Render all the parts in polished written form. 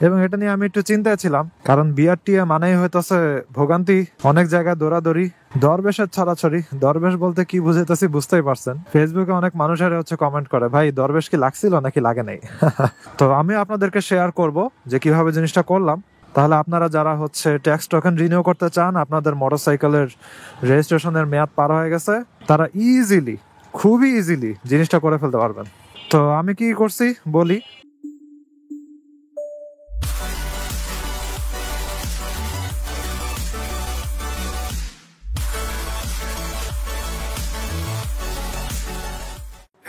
এবং এটা নিয়ে আমি একটু চিন্তায় ছিলাম, কারণ বিআরটিএ মানেই হইতেছে ভোগান্তি, অনেক জায়গায় দৌড়াদৌড়ি, দরবেশের ছড়াছড়ি। দরবেশ বলতে কি বুঝাইতেছি বুঝতেই পারছেন। ফেসবুকে অনেক মানুষের কমেন্ট করে, ভাই দরবেশ কি লাগছিল নাকি লাগে নাই। তো আমি আপনাদেরকে শেয়ার করব যে কিভাবে জিনিসটা করলাম। তাহলে আপনারা যারা ট্যাক্স টোকেন রিনিউ করতে চান, আপনাদের মোটরসাইকেলের রেজিস্ট্রেশনের মেয়াদ পার হয়ে গেছে, তারা খুবই ইজিলি জিনিসটা করে ফেলতে পারবেন। তো আমি কি করছি বলি।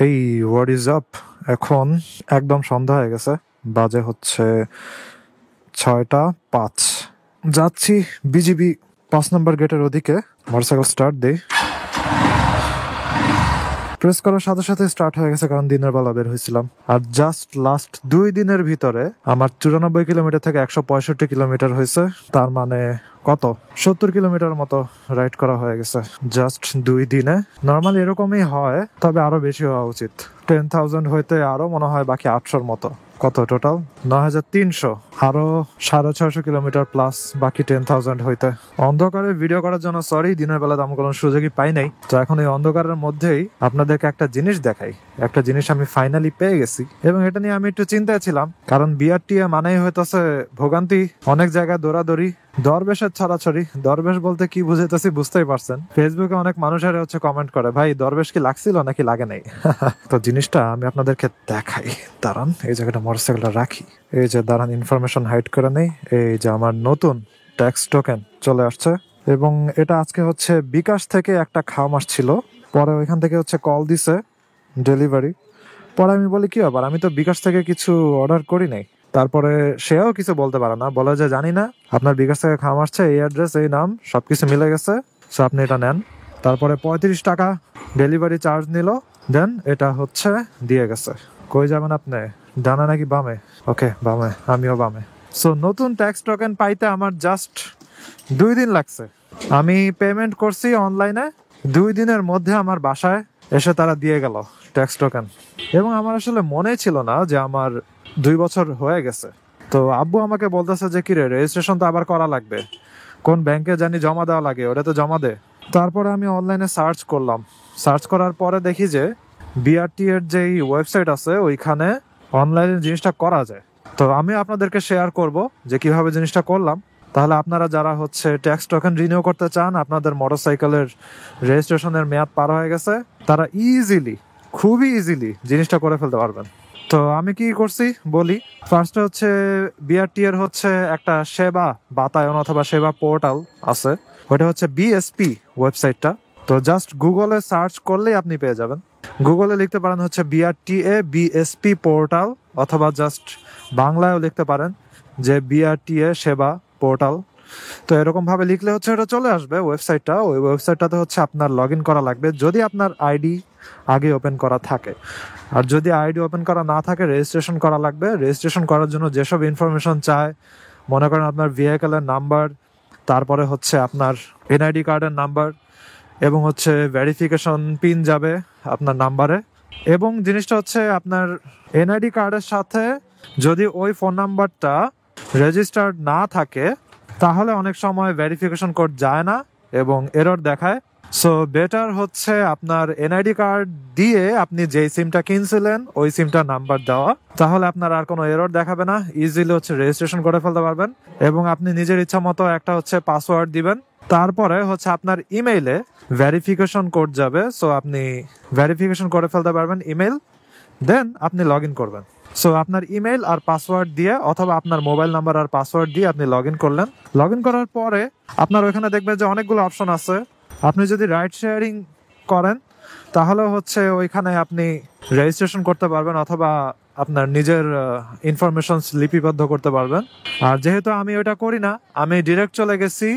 এই হোয়াট ইজ আপ, এখন একদম সন্ধ্যা হয়ে গেছে, বাজে 6টা 5। যাচ্ছি বিজিবি 5 নম্বর গেটের ওদিকে। মোটরসাইকেল স্টার্ট দেই, প্রেস করার সাথে সাথে স্টার্ট হয়ে গেছে, কারণ দিনের বেলা বের হয়েছিলাম। আর জাস্ট লাস্ট 2 দিনের ভিতরে আমার 94 কিলোমিটার থেকে 165 কিলোমিটার হয়েছে। তার মানে কত, 70 কিলোমিটার মতো রাইড করা হয়ে গেছে জাস্ট 2 দিনে। নর্মালি এরকমই হয়, তবে আরো বেশি হওয়া উচিত। 10,000 হইতে আরো মনে হয় বাকি 800-র মতো। কত টোটাল, 9,300। আরো 650 কিলোমিটার প্লাস বাকি 10,000 হইতে। অন্ধকারে ভিডিও করার জন্য সরি, দিনের বেলা তেমন কোনো সুযোগই পাই নাই। তো এখন এই অন্ধকারের মধ্যেই আপনাদেরকে একটা জিনিস দেখাই। একটা জিনিস আমি ফাইনালি পেয়ে গেছি, এবং এটা নিয়ে আমি একটু চিন্তায় ছিলাম, কারণ বিআরটিএ মানেই হইতেছে ভোগান্তি, অনেক জায়গায় দৌড়াদৌড়ি, দরবেশের ছড়াছড়ি। দরবেশ বলতে কি বুঝাইতেছি বুঝতেই পারছেন। ফেসবুকে অনেক মানুষের কমেন্ট করে, ভাই দরবেশ কি লাগছিল নাকি লাগে নাই। তো জিনিসটা আমি আপনাদেরকে দেখাই। দাঁড়ান, এই জায়গাটা মোটরসাইকেলটা রাখি। এই যে দাঁড়ান, ইনফরমেশন হাইড করে নেই। এই যে আমার নতুন ট্যাক্স টোকেন চলে আসছে, এবং এটা আজকে বিকাশ থেকে একটা খাম আসছিল, পরে ওইখান থেকে কল দিছে ডেলিভারি। পরে আমি বলি, কি ব্যাপার, আমি তো বিকাশ থেকে কিছু অর্ডার করি নাই। তারপরে সেও কিছু বলতে পারে না, বলে যে জানি না, আপনার বিকাশ থেকে খাম আসছে, এই অ্যাড্রেস, এই নাম, সবকিছু মিলে গেছে, সো আপনি এটা নেন। তারপরে 35 টাকা ডেলিভারি চার্জ নিল, দেন এটা দিয়ে গেছে। কই যাবেন আপনি, ডানা নাকি বামে? ওকে বামে, আমিও বামে। সো নতুন ট্যাক্স টোকেন পাইতে আমার জাস্ট 2 দিন লাগছে। আমি পেমেন্ট করছি অনলাইনে, 2 দিনের মধ্যে আমার বাসায় এসে তারা দিয়ে গেল ট্যাক্স টোকেন। এবং আমার আসলে মনে ছিল না যে আমার 2 বছর হয়ে গেছে। তো আব্বু আমাকে বলতেছে যে কিরে, রেজিস্ট্রেশন তো আবার করা লাগবে, কোন ব্যাংকে জানি জমা দেওয়া লাগে, ওটা তো জমা দে। তারপরে আমি অনলাইনে সার্চ করলাম। সার্চ করার পরে দেখি যে বিআরটি এর যে ওয়েবসাইট আছে, ওইখানে অনলাইনে জিনিসটা করা যায়। তো আমি আপনাদেরকে শেয়ার করব যে কিভাবে জিনিসটা করলাম। তাহলে আপনারা যারা ট্যাক্স টোকেন রিনিউ করতে চান, আপনাদের মোটরসাইকেলের রেজিস্ট্রেশনের মেয়াদ পার হয়ে গেছে, তারা খুবই ইজিলি জিনিসটা করে ফেলতে পারবেন। তো আমি কি করছি বলি। ফার্স্টে বিআরটি এর একটা সেবা বাতায়ন অথবা সেবা পোর্টাল আছে, ওটা বিএসপি ওয়েবসাইটটা। তো জাস্ট গুগলে সার্চ করলেই আপনি পেয়ে যাবেন। গুগলে লিখতে পারেন বিআরটিএ বিএসপি পোর্টাল, অথবা জাস্ট বাংলায়ও লিখতে পারেন যে বিআরটিএ সেবা পোর্টাল। তো এরকম ভাবে লিখলে এটা চলে আসবে ওয়েবসাইটটা। ওই ওয়েবসাইটটাতে আপনার লগ ইন করা লাগবে, যদি আপনার আইডি আগে ওপেন করা থাকে। আর যদি আইডি ওপেন করা না থাকে, রেজিস্ট্রেশন করা লাগবে। রেজিস্ট্রেশন করার জন্য যেসব ইনফরমেশন চায়, মনে করেন আপনার ভেহিকেলের নাম্বার, তারপরে আপনার এনআইডি কার্ডের নাম্বার, এবং ভেরিফিকেশন পিন যাবে আপনার নাম্বারে। এবং জিনিসটা আপনার এনআইডি কার্ডের সাথে যদি ওই ফোন নাম্বারটা রেজিস্টার্ড না থাকে, তাহলে অনেক সময় ভেরিফিকেশন কোড যায় না এবং এরর দেখায়। সো বেটার আপনার এনআইডি কার্ড দিয়ে আপনি যেই সিমটা কিনছিলেন ওই সিমটার নাম্বার দেওয়া, তাহলে আপনার আর কোনো এরর দেখাবে না। ইজিলি রেজিস্ট্রেশন করে ফেলতে পারবেন, এবং আপনি নিজের ইচ্ছা মতো একটা পাসওয়ার্ড দিবেন। তারপরে আপনার ইমেইলে ভেরিফিকেশন কোড যাবে, সো আপনি ভেরিফিকেশন করে ফেলতে পারবেন ইমেইল, দেন আপনি লগ ইন করবেন। সো আপনার ইমেইল আর পাসওয়ার্ড দিয়ে, অথবা আপনার মোবাইল নাম্বার আর পাসওয়ার্ড দিয়ে আপনি লগ ইন করলেন। লগ ইন করার পরে আপনার ওইখানে দেখবেন যে অনেকগুলো অপশন আছে। আপনি যদি রাইড শেয়ারিং করেন, তাহলে ওইখানে আপনি রেজিস্ট্রেশন করতে পারবেন, অথবা আপনার নিজের ইনফরমেশন লিপিবদ্ধ করতে পারবেন। আর যেহেতু আমি ওইটা করি না, আমি ডিরেক্ট চলে গেছি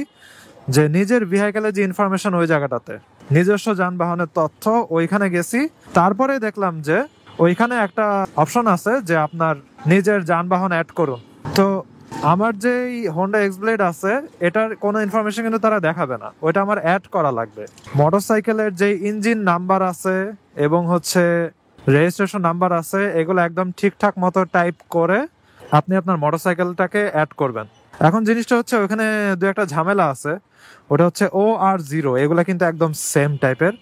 যে নিজের ভেহিকেলের যে ইনফরমেশন ওই জায়গাটাতে, নিজস্ব যানবাহনের তথ্য, ওইখানে গেছি। তারপরে দেখলাম যে ওইখানে একটা অপশন আছে যে আপনার নিজের যানবাহন অ্যাড করুন। তো আমার যে হোন্ডা এক্সব্লেড আছে, এটার কোনো ইনফরমেশন কিন্তু তারা দেখাবে না, ওইটা আমার অ্যাড করা লাগবে। মোটরসাইকেলের যে ইঞ্জিন নাম্বার আছে এবং রেজিস্ট্রেশন নাম্বার আছে, এগুলো একদম ঠিকঠাক মতো টাইপ করে আপনি আপনার মোটরসাইকেলটাকে অ্যাড করবেন। এখন জিনিসটা হচ্ছে ওখানে দু একটা ঝামেলা আছে। ওটা হচ্ছে ও আর জিরো, এগুলা কিন্তু একদম সেম টাইপের।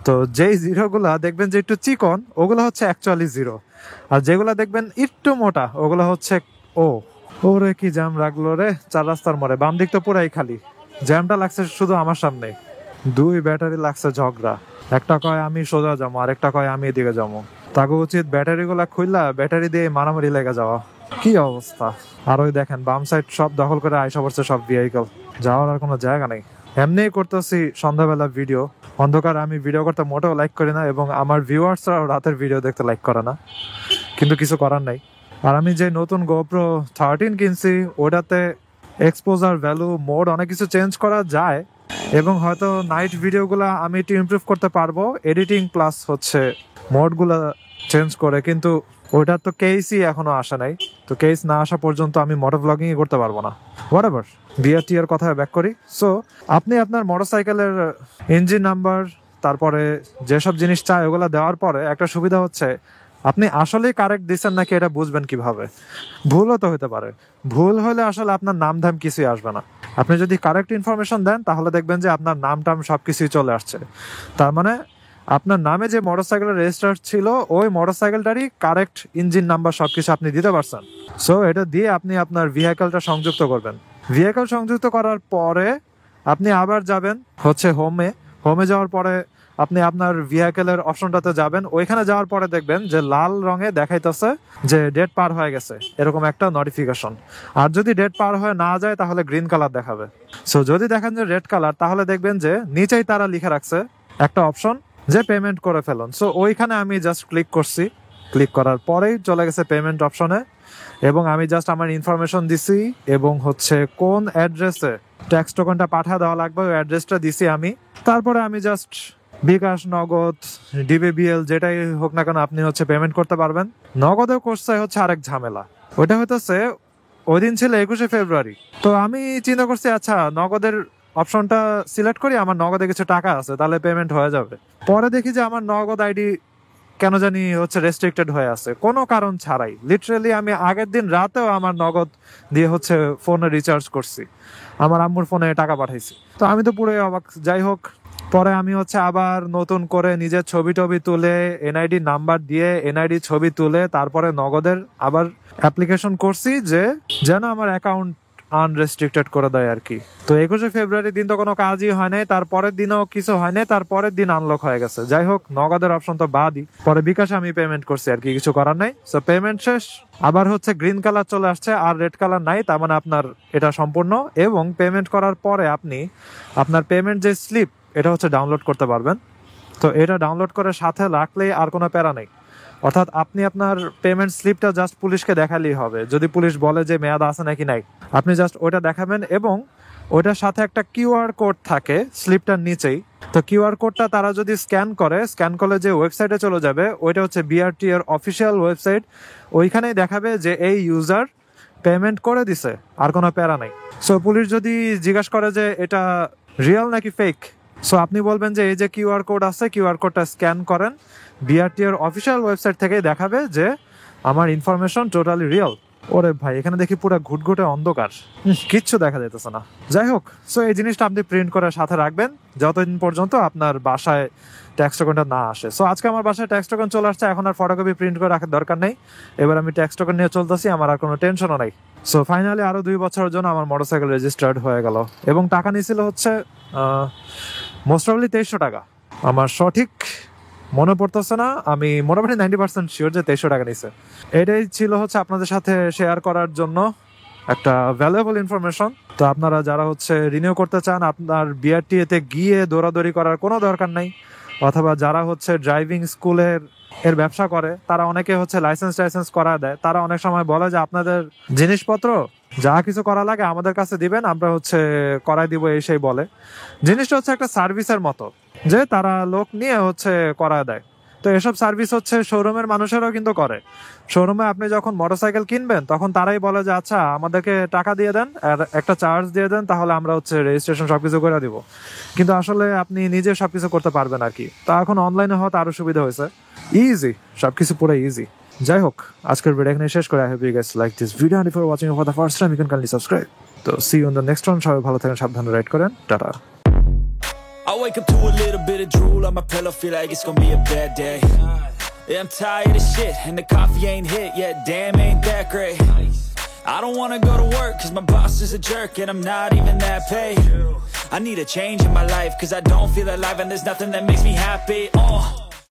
তো যেই জিরোগুলা দেখবেন যে একটু চিকন, ওগুলো হচ্ছে অ্যাকচুয়ালি জিরো। আর যেগুলা দেখবেন একটু মোটা, ওগুলো হচ্ছে ও। ওরে কি জ্যাম লাগলো রে 4 রাস্তার মোড়ে, বাম দিক তো পুরাই খালি। জ্যামটা লাগছে শুধু আমার সামনে। দুই ব্যাটারি লাগছে ঝগড়া, একটা কয় আমি সোজা যাবো, আরেকটা কয় আমি এদিকে যাবো। তাকে উচিত ব্যাটারি গুলা খুললা ব্যাটারি দিয়ে মারামারি লেগে যাওয়া। কি অবস্থা! আর ওই দেখেন বাম সাইড সব দখল করে আইসা পড়ছে সব ভেহিকল, যাওয়ার আর কোনো জায়গা নেই। এমনিই করতেছি সন্ধ্যাবেলা ভিডিও, অন্ধকার আমি ভিডিও করতে মোটেও লাইক করি না, এবং আমার ভিউয়ার্সরাও রাতের ভিডিও দেখতে লাইক করে না, কিন্তু কিছু করার নাই। আর আমি যে নতুন GoPro 13 কিনছি, ওটাতে এক্সপোজার, ভ্যালু, মোড অনেক কিছু চেঞ্জ করা যায়, এবং হয়তো নাইট ভিডিওগুলা আমি একটু ইমপ্রুভ করতে পারবো এডিটিং প্লাস হচ্ছে মোডগুলা চেঞ্জ করে। কিন্তু ওইটার তো কেসই এখনো আসা নাই, তো কেস না আসা পর্যন্ত আমি মোটর ব্লগিং করতে পারবো না। হোয়াটএভার, বিআরটি এর কথা ব্যাক করি। সো আপনি আপনার মোটরসাইকেলের ইঞ্জিন নাম্বার, তারপরে যেসব জিনিস চায় ওগুলা দেওয়ার পরে একটা সুবিধা হচ্ছে আপনি আসলেই কারেক্ট দিচ্ছেন নাকি এটা বুঝবেন কিভাবে। ভুলও তো হতে পারে, ভুল হলে আসলে আপনার নাম ধাম কিছুই আসবে না। আপনি যদি কারেক্ট ইনফরমেশন দেন তাহলে দেখবেন যে আপনার নাম টাম সবকিছুই চলে আসছে। তার মানে আপনার নামে যে মোটরসাইকেলের রেজিস্টার ছিল ওই মোটরসাইকেলটারই কারেক্ট ইঞ্জিন নাম্বার সবকিছু আপনি দিতে পারছেন। সো এটা দিয়ে আপনি আপনার ভেহিকলটা সংযুক্ত করবেন। ভেহিকল সংযুক্ত করার পরে আপনি আবার যাবেন হচ্ছে হোমে। হোমে যাওয়ার পরে আপনি আপনার ভেহিকলের অপশনটাতে যাবেন। ওইখানে যাওয়ার পরে দেখবেন যে লাল রঙে দেখাইতেছে যে ডেট পার হয়ে গেছে, এরকম একটা নোটিফিকেশন। আর যদি ডেট পার হয়ে না যায় তাহলে গ্রিন কালার দেখাবে। সো যদি দেখেন যে রেড কালার, তাহলে দেখবেন যে নিচেই তারা লিখে রাখছে একটা অপশন যে পেমেন্ট করে ফেলুন। সো ওইখানে আমি জাস্ট ক্লিক করছি, ক্লিক করার পরেই চলে গেছে পেমেন্ট অপশনে, এবং আমি জাস্ট আমার ইনফরমেশন দিছি এবং হচ্ছে কোন অ্যাড্রেসে ট্যাক্স টোকনটা পাঠা দেওয়া লাগবে ওই অ্যাড্রেসটা দিছি আমি। তারপরে আমি জাস্ট বিকাশ, নগদ, ডিবিবিএল যেটাই হোক না কেন আপনি হচ্ছে পেমেন্ট করতে পারবেন। নগদেও করছে হচ্ছে আরেক ঝামেলা, ওইটা হইতেছে ওই দিন ছিল 21শে ফেব্রুয়ারি। তো আমি চিন্তা করছি আচ্ছা নগদের অপশনটা সিলেক্ট করি, আমার নগদে কিছু টাকা আছে তাহলে পেমেন্ট হয়ে যাবে। পরে দেখি যে আমার নগদ আইডি কেন জানি হচ্ছে রেস্ট্রিক্টেড হয়ে আছে কোনো কারণ ছাড়াই। লিটারেলি আমি আগের দিন রাতেও আমার নগদ দিয়ে হচ্ছে ফোনে রিচার্জ করছি, আমার আম্মুর ফোনে টাকা পাঠাইছি। তো আমি তো পুরো অবাক। যাই হোক, পরে আমি হচ্ছে আবার নতুন করে নিজের ছবি টবি তুলে এনআইডি নাম্বার দিয়ে এনআইডি ছবি তুলে তারপরে নগদের আবার অ্যাপ্লিকেশন করছি যে যেন আমার অ্যাকাউন্ট আনরেস্ট্রিক্টেড করে দেয় আর কি। তো 21শে ফেব্রুয়ারি দিন তো কোনো কাজই হয় নাই, তারপরের দিনও কিছু হয় নাই, তারপরের দিন আনলক হয়ে গেছে। যাই হোক, নগদের অপশন তো বাদই, পরে বিকাশে আমি পেমেন্ট করছি আর কি, কিছু করার নাই। সো পেমেন্ট শেষ, আবার হচ্ছে গ্রিন কালার চলে আসছে আর রেড কালার নাই, তার মানে আপনার এটা সম্পূর্ণ। এবং পেমেন্ট করার পরে আপনি আপনার পেমেন্ট যে স্লিপ এটা হচ্ছে ডাউনলোড করতে পারবেন। তো এটা ডাউনলোড করে সাথে রাখলেই আর কোনো প্যারা নেই। অর্থাৎ আপনি আপনার পেমেন্ট স্লিপটা জাস্ট পুলিশকে দেখালেই হবে। যদি পুলিশ বলে যে মেয়াদ আছে নাকি নাই, আপনি জাস্ট ওইটা দেখাবেন, এবং ওইটার সাথে একটা কিউআর কোড থাকে স্লিপটার নিচেই। তো কিউআর কোডটা তারা যদি স্ক্যান করলে যে ওয়েবসাইটে চলে যাবে, ওইটা হচ্ছে বিআরটি এর অফিসিয়াল ওয়েবসাইট। ওইখানেই দেখাবে যে এই ইউজার পেমেন্ট করে দিছে, আর কোনো প্যারা নাই। সো পুলিশ যদি জিজ্ঞাসা করে যে এটা রিয়েল নাকি ফেক, সো আপনি বলবেন যে এই যে কিউআর কোড আছে, কিউআর কোডটা স্ক্যান করেন, বিআরটি এর অফিসিয়াল ওয়েবসাইট থেকেই দেখাবে যে আমার ইনফরমেশন টোটালি রিয়েল। ওরে ভাই, এখানে দেখি পুরো ঘুটঘুটে অন্ধকার, কিচ্ছু দেখা যাইতেছে না। যাই হোক, সো এই জিনিসটা আপনি প্রিন্ট করে সাথে রাখবেন যতদিন পর্যন্ত আপনার বাসায় ট্যাক্স টোকেনটা না আসে। সো আজকে আমার বাসায় ট্যাক্স টোকেন চলে আসছে, এখন আর ফটোকপি প্রিন্ট করে রাখার দরকার নেই। এবার আমি ট্যাক্স টোকেন নিয়ে চলতেছি, আমার আর কোনো টেনশনও নাই। সো ফাইনালি আরো 2 বছরের জন্য আমার মোটরসাইকেল রেজিস্টার্ড হয়ে গেল, এবং টাকা নিয়েছিল হচ্ছে মোস্ট প্রবাবলি 2300 টাকা। আমার সঠিক মনে পড়তেছে না, আমি মোটামুটি 90% শিওর যে 2300 টাকা নিছে। এটাই ছিল হচ্ছে আপনাদের সাথে শেয়ার করার জন্য একটা ভ্যালুয়েবল ইনফরমেশন। তো আপনারা যারা হচ্ছে রিনিউ করতে চান, আপনার বিআরটি এতে গিয়ে দৌড়াদৌড়ি করার কোনো দরকার নাই। অথবা যারা হচ্ছে ড্রাইভিং স্কুলের ব্যবসা করে, তারা অনেকে হচ্ছে লাইসেন্স করা দেয়, তারা অনেক সময় বলে যে আপনাদের জিনিসপত্র যা কিছু করা লাগে আমাদের কাছে দিবেন, আমরা হচ্ছে করাই দিব, এই সেই বলে। জিনিসটা হচ্ছে একটা সার্ভিসের মতো, যে তারা লোক নিয়ে হচ্ছে করা দেয়। তো এসব সার্ভিস হচ্ছে শোরুমের মানুষেরাও কিন্তু করে। শোরুমে আপনি যখন মোটরসাইকেল কিনবেন তখন তারাই বলে যে আচ্ছা আমাদেরকে টাকা দিয়ে দেন আর একটা চার্জ দিয়ে দেন, তাহলে আমরা হচ্ছে রেজিস্ট্রেশন সবকিছু করে দিব। কিন্তু আসলে আপনি নিজে সবকিছু করতে পারবেন আর কি। তা এখন অনলাইনে হওয়াতে আরো সুবিধা হয়েছে, ইজি, সবকিছু পুরো ইজি। যাই হোক, আজকের ভিডিও এখানে শেষ করে I hope you guys like this video and if you're watching for the first time you can kindly subscribe. তো see you in the next one. সবাই ভালো থাকেন, সাবধানে রাইড করেন, tata. I wake up to a little bit of drool on my pillow, feel like it's gonna be a bad day. Yeah, I'm tired of shit and the coffee ain't hit yet, damn ain't that great. I don't wanna go to work cause my boss is a jerk and I'm not even that paid. I need a change in my life cause I don't feel alive and there's nothing that makes me happy.